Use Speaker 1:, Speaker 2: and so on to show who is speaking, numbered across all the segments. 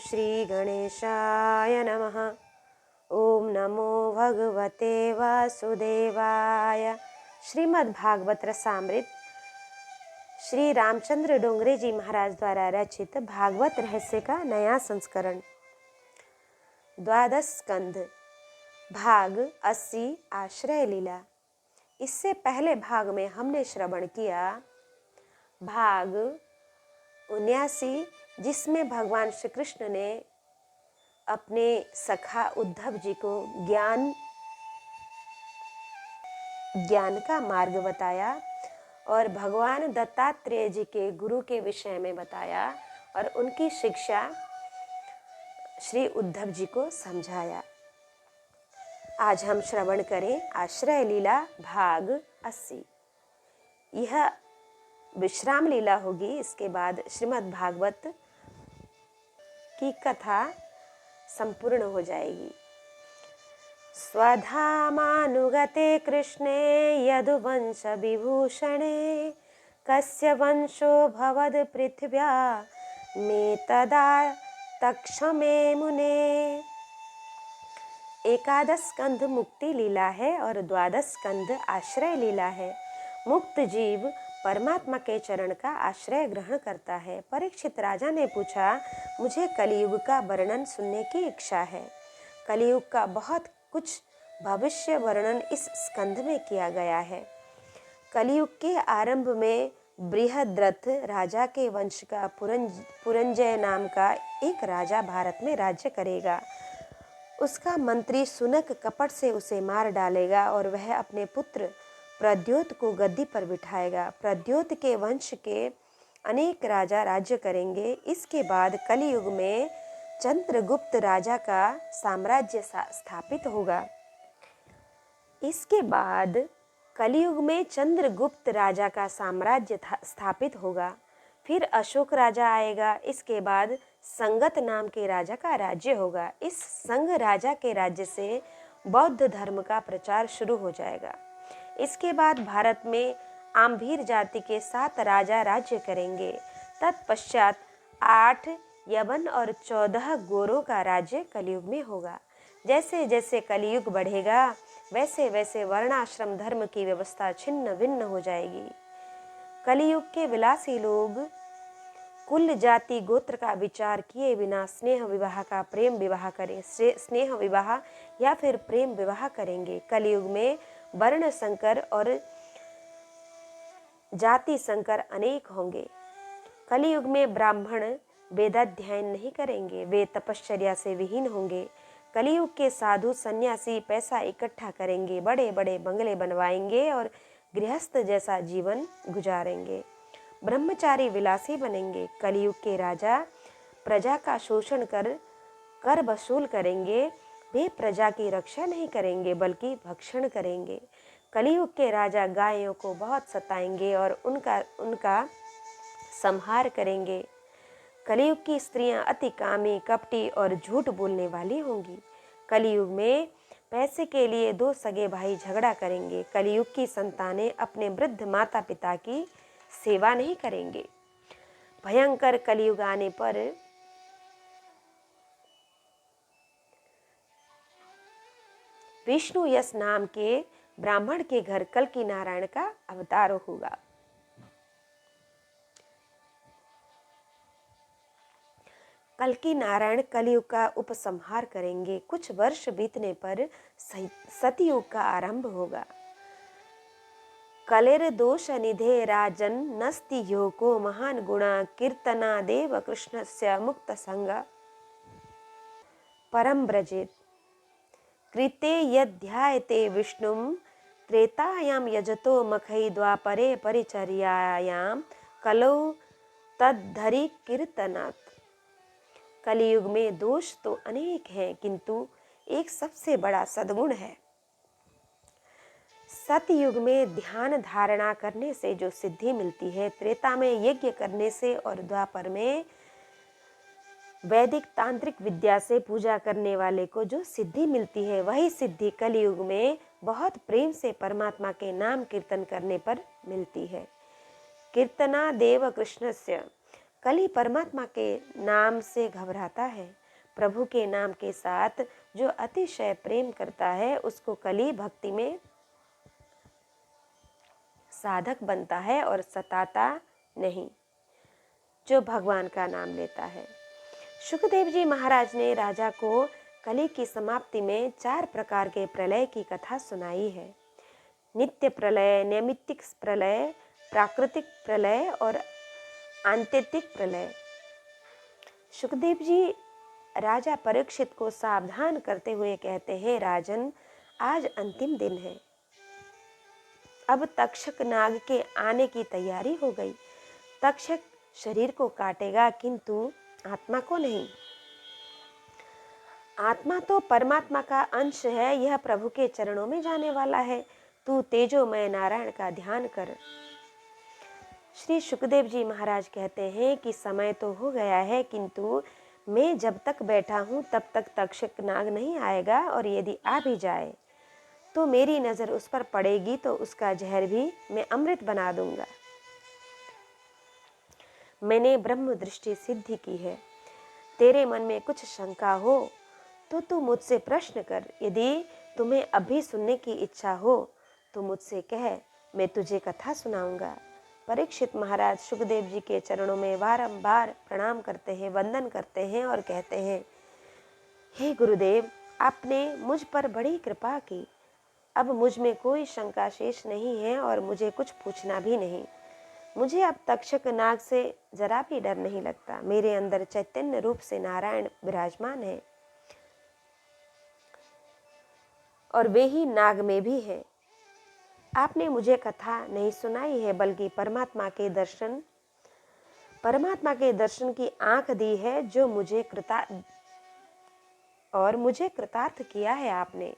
Speaker 1: श्री गणेशाय नमः। ओम नमो भगवते वासुदेवाय। श्रीमद् भागवत रसामृत श्री रामचंद्र डोंगरे जी महाराज द्वारा रचित भागवत रहस्य का नया संस्करण। द्वादश स्कंध भाग 80 आश्रय लीला। इससे पहले भाग में हमने श्रवण किया भाग 79, जिसमें भगवान श्री कृष्ण ने अपने सखा उद्धव जी को ज्ञान का मार्ग बताया और भगवान दत्तात्रेय जी के गुरु के विषय में बताया और उनकी शिक्षा श्री उद्धव जी को समझाया। आज हम श्रवण करें आश्रय लीला भाग 80। यह विश्राम लीला होगी। इसके बाद श्रीमद् भागवत की कथा संपूर्ण हो जाएगी। स्वधामानुगते कृष्णे यदुवंश विभूषणे कस्य वंशो भवद पृथिव्या मे तदा तक्षमे मुने। एकादश स्कंध मुक्ति लीला है और द्वादश स्कंध आश्रय लीला है। मुक्त जीव परमात्मा के चरण का आश्रय ग्रहण करता है। परीक्षित राजा ने पूछा, मुझे कलियुग का वर्णन सुनने की इच्छा है। कलियुग का बहुत कुछ भविष्य वर्णन इस स्कंध में किया गया है। कलियुग के आरंभ में बृहद्रथ राजा के वंश का पुरंजय नाम का एक राजा भारत में राज्य करेगा। उसका मंत्री सुनक कपट से उसे मार डालेगा और वह अपने पुत्र प्रद्योत को गद्दी पर बिठाएगा। प्रद्योत के वंश के अनेक राजा राज्य करेंगे। इसके बाद कलियुग में चंद्रगुप्त राजा का साम्राज्य स्थापित होगा। इसके बाद कलियुग में चंद्रगुप्त राजा का साम्राज्य स्थापित होगा। फिर अशोक राजा आएगा। इसके बाद संगत नाम के राजा का राज्य होगा। इस संग राजा के राज्य से बौद्ध धर्म का प्रचार शुरू हो जाएगा। इसके बाद भारत में आम्भीर जाति के 7 राजा राज्य करेंगे। तत्पश्चात 8 यवन और 14 गोरों का राज्य कलियुग में होगा। जैसे जैसे कलियुग बढ़ेगा वैसे वैसे वर्णाश्रम धर्म की व्यवस्था छिन्न भिन्न हो जाएगी। कलियुग के विलासी लोग कुल जाति गोत्र का विचार किए बिना स्नेह विवाह का प्रेम विवाह करें, स्नेह विवाह या फिर प्रेम विवाह करेंगे। कलियुग में वर्ण संकर और जाति संकर अनेक होंगे। कलियुग में ब्राह्मण वेदाध्ययन नहीं करेंगे, वे तपश्चर्या से विहीन होंगे। कलियुग के साधु सन्यासी पैसा इकट्ठा करेंगे, बड़े बड़े बंगले बनवाएंगे और गृहस्थ जैसा जीवन गुजारेंगे। ब्रह्मचारी विलासी बनेंगे। कलियुग के राजा प्रजा का शोषण कर वसूल करेंगे। वे प्रजा की रक्षा नहीं करेंगे बल्कि भक्षण करेंगे। कलियुग के राजा गायों को बहुत सताएंगे और उनका संहार करेंगे। कलियुग की स्त्रियां अति कामी, कपटी और झूठ बोलने वाली होंगी। कलियुग में पैसे के लिए 2 सगे भाई झगड़ा करेंगे। कलियुग की संतानें अपने वृद्ध माता पिता की सेवा नहीं करेंगे। भयंकर कलियुग आने पर विष्णु यश नाम के ब्राह्मण के घर कल्कि नारायण का अवतार होगा। कल्कि नारायण कलियुग का उपसंहार करेंगे। कुछ वर्ष बीतने पर सतयुग का आरंभ होगा। कलेर दोष निधे राजन नस्ति योको महान गुणा कीर्तना देव कृष्णस्य मुक्त संग परम ब्रजेत। कृते यध्यायते विष्णुं त्रेतायां यजतो मखै द्वापरे परिचर्यायां कलौ तद्धरि कीर्तनात्। कलियुग में दोष तो अनेक हैं किंतु एक सबसे बड़ा सद्गुण है। सतयुग में ध्यान धारणा करने से जो सिद्धि मिलती है, त्रेता में यज्ञ करने से और द्वापर में वैदिक तांत्रिक विद्या से पूजा करने वाले को जो सिद्धि मिलती है, वही सिद्धि कलियुग में बहुत प्रेम से परमात्मा के नाम कीर्तन करने पर मिलती है। कीर्तना देव कृष्णस्य कली परमात्मा के नाम से घबराता है। प्रभु के नाम के साथ जो अतिशय प्रेम करता है उसको कली भक्ति में साधक बनता है और सताता नहीं, जो भगवान का नाम लेता है। शुकदेव जी महाराज ने राजा को कली की समाप्ति में 4 प्रकार के प्रलय की कथा सुनाई है। नित्य प्रलय, नैमित्तिक प्रलय, प्राकृतिक प्रलय और आंतरिक प्रलय। शुकदेव जी राजा परीक्षित को सावधान करते हुए कहते हैं, राजन, आज अंतिम दिन है। अब तक्षक नाग के आने की तैयारी हो गई। तक्षक शरीर को काटेगा किंतु आत्मा को नहीं। आत्मा तो परमात्मा का अंश है, यह प्रभु के चरणों में जाने वाला है। तू तेजोमय नारायण का ध्यान कर। श्री शुकदेव जी महाराज कहते हैं कि समय तो हो गया है, किंतु मैं जब तक बैठा हूँ तब तक तक्षक नाग नहीं आएगा, और यदि आ भी जाए तो मेरी नज़र उस पर पड़ेगी तो उसका जहर भी मैं अमृत बना दूंगा। मैंने ब्रह्म दृष्टि सिद्धि की है। तेरे मन में कुछ शंका हो तो तू मुझसे प्रश्न कर। यदि तुम्हें अभी सुनने की इच्छा हो तो मुझसे कह, मैं तुझे कथा सुनाऊंगा। परीक्षित महाराज शुकदेव जी के चरणों में बारंबार प्रणाम करते हैं, वंदन करते हैं और कहते हैं, हे गुरुदेव, आपने मुझ पर बड़ी कृपा की। अब मुझ में कोई शंका शेष नहीं है और मुझे कुछ पूछना भी नहीं। मुझे अब तक्षक नाग से जरा भी डर नहीं लगता। मेरे अंदर चैतन्य रूप से नारायण विराजमान है और वे ही नाग में भी है। आपने मुझे कथा नहीं सुनाई है, बल्कि परमात्मा के दर्शन की आंख दी है, जो मुझे कृतार्थ किया है आपने।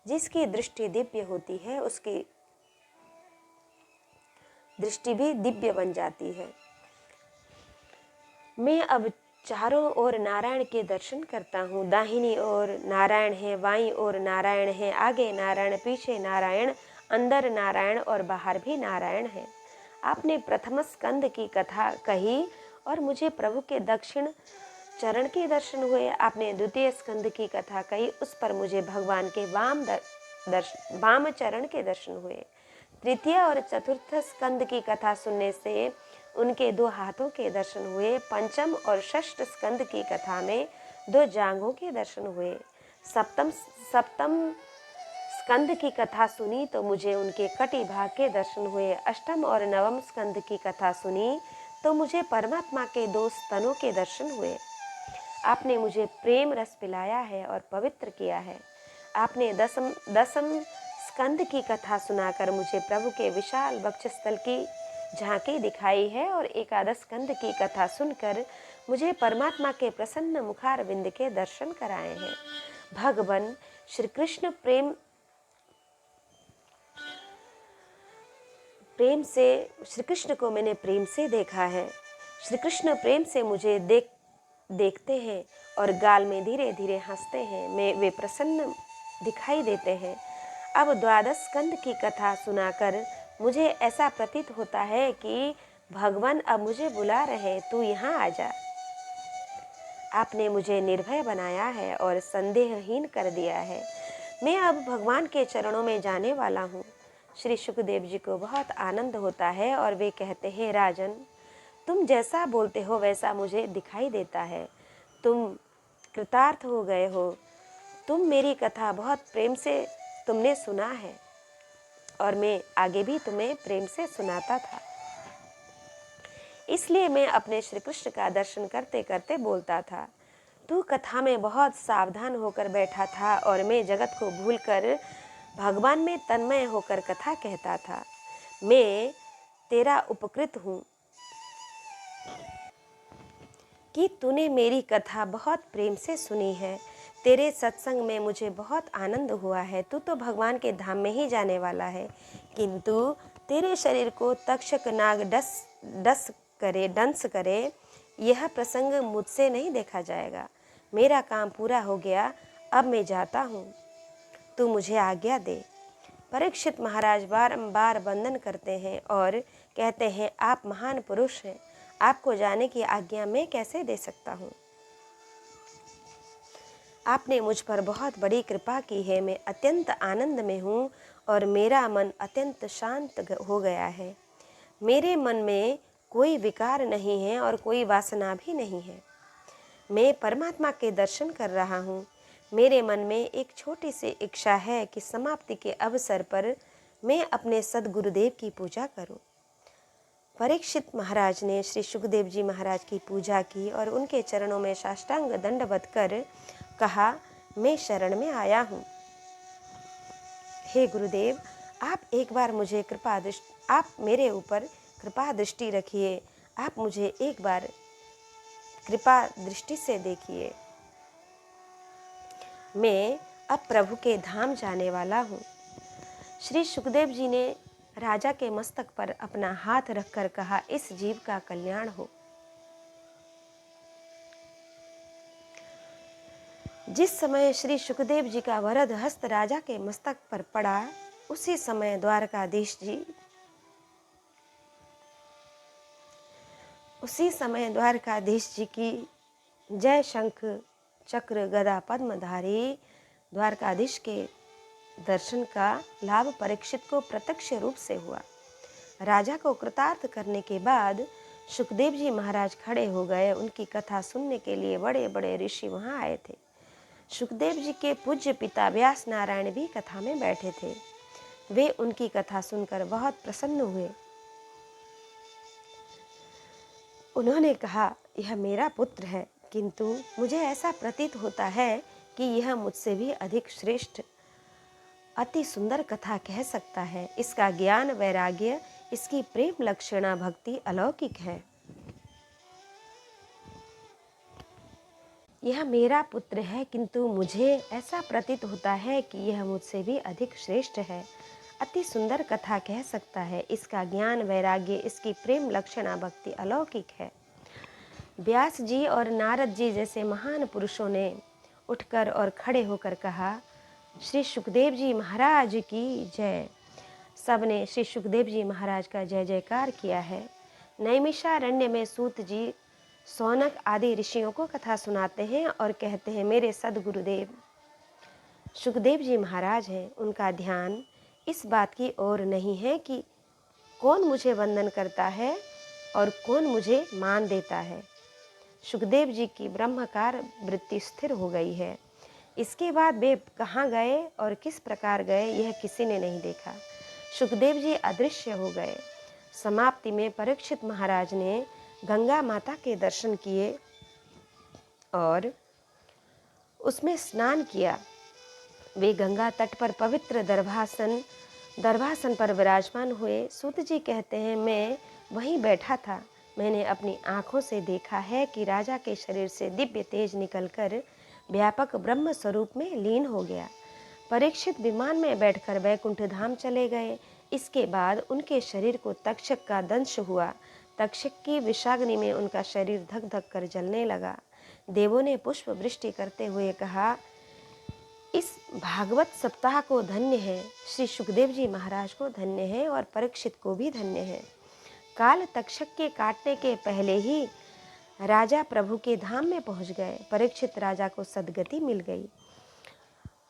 Speaker 1: जिसकी दृष्टि दिव्य होती है उसकी दृष्टि भी दिव्य बन जाती है। मैं अब चारों ओर नारायण के दर्शन करता हूँ। दाहिनी ओर नारायण है, बाईं ओर नारायण है, आगे नारायण, पीछे नारायण, अंदर नारायण और बाहर भी नारायण है। आपने प्रथम स्कंद की कथा कही और मुझे प्रभु के दक्षिण चरण के दर्शन हुए। आपने द्वितीय स्कंद की कथा कही, उस पर मुझे भगवान के वाम चरण के दर्शन हुए। तृतीय और चतुर्थ स्कंद की कथा सुनने से उनके 2 हाथों के दर्शन हुए। पंचम और षष्ठ स्कंद की कथा में 2 जांघों के दर्शन हुए। सप्तम स्कंद की कथा सुनी तो मुझे उनके कटी भाग के दर्शन हुए। अष्टम और नवम स्कंद की कथा सुनी तो मुझे परमात्मा के 2 स्तनों के दर्शन हुए। आपने मुझे प्रेम रस पिलाया है और पवित्र किया है। आपने दसम स्कंद की कथा सुनाकर मुझे प्रभु के विशाल वक्षस्थल की झांकी दिखाई है और एकादश स्कंद की कथा सुनकर मुझे परमात्मा के प्रसन्न मुखारविंद के दर्शन कराए हैं। भगवान श्री कृष्ण श्री कृष्ण को मैंने प्रेम से देखा है। श्री कृष्ण प्रेम से मुझे देखते हैं और गाल में धीरे धीरे हंसते हैं। वे प्रसन्न दिखाई देते हैं। अब द्वादश स्कंद की कथा सुनाकर मुझे ऐसा प्रतीत होता है कि भगवान अब मुझे बुला रहे, तू यहाँ आ जा। आपने मुझे निर्भय बनाया है और संदेहहीन कर दिया है। मैं अब भगवान के चरणों में जाने वाला हूँ। श्री शुकदेव जी को बहुत आनंद होता है और वे कहते हैं, राजन, तुम जैसा बोलते हो वैसा मुझे दिखाई देता है। तुम कृतार्थ हो गए हो। तुम मेरी कथा बहुत प्रेम से तुमने सुना है और मैं आगे भी तुम्हें प्रेम से सुनाता था। इसलिए मैं अपने श्री कृष्ण का दर्शन करते करते बोलता था। तू कथा में बहुत सावधान होकर बैठा था और मैं जगत को भूलकर भगवान में तन्मय होकर कथा कहता था। मैं तेरा उपकृत हूँ कि तूने मेरी कथा बहुत प्रेम से सुनी है। तेरे सत्संग में मुझे बहुत आनंद हुआ है। तू तो भगवान के धाम में ही जाने वाला है, किंतु तेरे शरीर को तक्षक नाग दंश करे, यह प्रसंग मुझसे नहीं देखा जाएगा। मेरा काम पूरा हो गया, अब मैं जाता हूँ, तू मुझे आज्ञा दे। परीक्षित महाराज बारंबार वंदन करते हैं और कहते हैं, आप महान पुरुष हैं, आपको जाने की आज्ञा मैं कैसे दे सकता हूँ? आपने मुझ पर बहुत बड़ी कृपा की है। मैं अत्यंत आनंद में हूँ और मेरा मन अत्यंत शांत हो गया है। मेरे मन में कोई विकार नहीं है और कोई वासना भी नहीं है। मैं परमात्मा के दर्शन कर रहा हूँ। मेरे मन में एक छोटी सी इच्छा है कि समाप्ति के अवसर पर मैं अपने सद्गुरुदेव की पूजा करूँ। परीक्षित महाराज ने श्री सुखदेव जी महाराज की पूजा की और उनके चरणों में साष्टांग दंडवत कर कहा, मैं शरण में आया हूँ। हे गुरुदेव, आप मेरे ऊपर कृपा दृष्टि रखिए। आप मुझे एक बार कृपा दृष्टि से देखिए। मैं अब प्रभु के धाम जाने वाला हूँ। श्री सुखदेव जी ने राजा के मस्तक पर अपना हाथ रखकर कहा, इस जीव का कल्याण हो। जिस समय श्री सुखदेव जी का वरद हस्त राजा के मस्तक पर पड़ा, उसी समय द्वारकाधीश जी की जय शंख चक्र गदा पद्मधारी द्वारकाधीश के दर्शन का लाभ परीक्षित को प्रत्यक्ष रूप से हुआ। राजा को कृतार्थ करने के बाद सुखदेव जी महाराज खड़े हो गए। उनकी कथा सुनने के लिए बड़े बड़े ऋषि वहां आए थे। सुखदेव जी के पूज्य पिता व्यास नारायण भी कथा में बैठे थे। वे उनकी कथा सुनकर बहुत प्रसन्न हुए। उन्होंने कहा, यह मेरा पुत्र है, किंतु मुझे ऐसा प्रतीत होता है कि यह मुझसे भी अधिक श्रेष्ठ अति सुंदर कथा कह सकता है। इसका ज्ञान वैराग्य, इसकी प्रेम लक्षणा भक्ति अलौकिक है। यह मेरा पुत्र है, किंतु मुझे ऐसा प्रतीत होता है कि यह मुझसे भी अधिक श्रेष्ठ है, अति सुंदर कथा कह सकता है। इसका ज्ञान वैराग्य, इसकी प्रेम लक्षणा भक्ति अलौकिक है। व्यास जी और नारद जी जैसे महान पुरुषों ने उठकर और खड़े होकर कहा, श्री सुखदेव जी महाराज की जय। सबने श्री सुखदेव जी महाराज का जय जयकार किया है। नैमिषारण्य में सूत जी सौनक आदि ऋषियों को कथा सुनाते हैं और कहते हैं, मेरे सद्गुरुदेव सुखदेव जी महाराज हैं। उनका ध्यान इस बात की ओर नहीं है कि कौन मुझे वंदन करता है और कौन मुझे मान देता है। सुखदेव जी की ब्रह्मकार वृत्ति स्थिर हो गई है। इसके बाद वे कहाँ गए और किस प्रकार गए, यह किसी ने नहीं देखा। सुखदेव जी अदृश्य हो गए। समाप्ति में परीक्षित महाराज ने गंगा माता के दर्शन किए और उसमें स्नान किया। वे गंगा तट पर पवित्र दर्भासन पर विराजमान हुए। सूत जी कहते हैं, मैं वहीं बैठा था। मैंने अपनी आँखों से देखा है कि राजा के शरीर से दिव्य तेज निकलकर व्यापक ब्रह्म स्वरूप में लीन हो गया। परीक्षित विमान में बैठकर वैकुंठ धाम चले गए। इसके बाद उनके शरीर को तक्षक का दंश हुआ। तक्षक की विषाग्नि में उनका शरीर धक धक कर जलने लगा। देवों ने पुष्प वृष्टि करते हुए कहा, इस भागवत सप्ताह को धन्य है। श्री सुखदेव जी महाराज को धन्य है और परीक्षित को भी धन्य है। काल तक्षक के काटने के पहले ही राजा प्रभु के धाम में पहुंच गए। परीक्षित राजा को सद्गति मिल गई।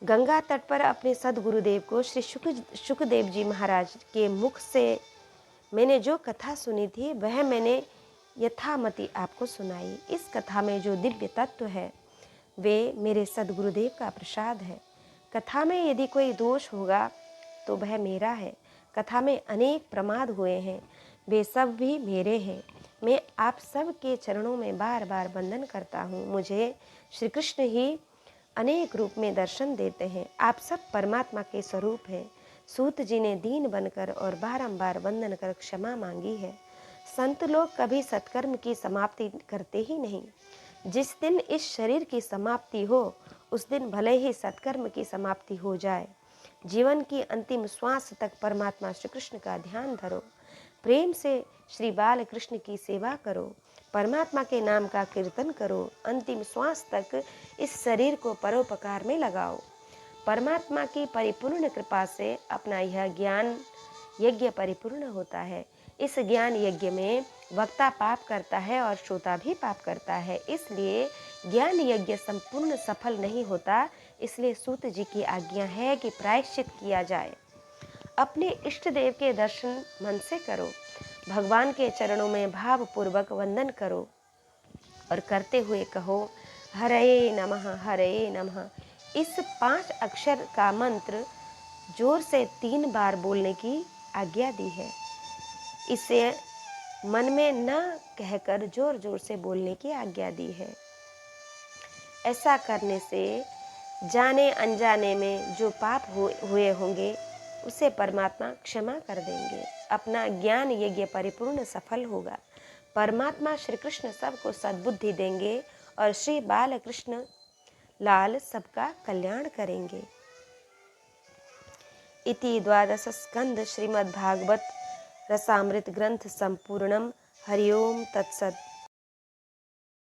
Speaker 1: गंगा तट पर अपने सद्गुरुदेव को श्री सुखदेव जी महाराज के मुख से मैंने जो कथा सुनी थी, वह मैंने यथामति आपको सुनाई। इस कथा में जो दिव्य तत्व है, वे मेरे सद्गुरुदेव का प्रसाद है। कथा में यदि कोई दोष होगा तो वह मेरा है। कथा में अनेक प्रमाद हुए हैं, वे सब भी मेरे हैं। मैं आप सब के चरणों में बार बार वंदन करता हूँ। मुझे श्री कृष्ण ही अनेक रूप में दर्शन देते हैं। आप सब परमात्मा के स्वरूप हैं। सूत जी ने दीन बनकर और बारंबार वंदन कर क्षमा मांगी है। संत लोग कभी सत्कर्म की समाप्ति करते ही नहीं। जिस दिन इस शरीर की समाप्ति हो, उस दिन भले ही सत्कर्म की समाप्ति हो जाए। जीवन की अंतिम श्वास तक परमात्मा श्री कृष्ण का ध्यान धरो। प्रेम से श्री बाल कृष्ण की सेवा करो। परमात्मा के नाम का कीर्तन करो। अंतिम श्वास तक इस शरीर को परोपकार में लगाओ। परमात्मा की परिपूर्ण कृपा से अपना यह ज्ञान यज्ञ परिपूर्ण होता है। इस ज्ञान यज्ञ में वक्ता पाप करता है और श्रोता भी पाप करता है, इसलिए ज्ञान यज्ञ संपूर्ण सफल नहीं होता। इसलिए सूत जी की आज्ञा है कि प्रायश्चित किया जाए। अपने इष्ट देव के दर्शन मन से करो, भगवान के चरणों में भावपूर्वक वंदन करो और करते हुए कहो हरे नमः हरे नमः। इस 5 अक्षर का मंत्र जोर से 3 बार बोलने की आज्ञा दी है। इसे मन में न कहकर जोर जोर से बोलने की आज्ञा दी है। ऐसा करने से जाने अनजाने में जो पाप हुए होंगे उसे परमात्मा क्षमा कर देंगे। अपना ज्ञान यज्ञ परिपूर्ण सफल होगा। परमात्मा श्री कृष्ण सबको सद्बुद्धि देंगे और श्री बाल कृष्ण लाल सबका कल्याण करेंगे। इति 12 स्कंद श्रीमद्भागवत रसामृत ग्रंथ संपूर्णम। हरिओम तत्सत।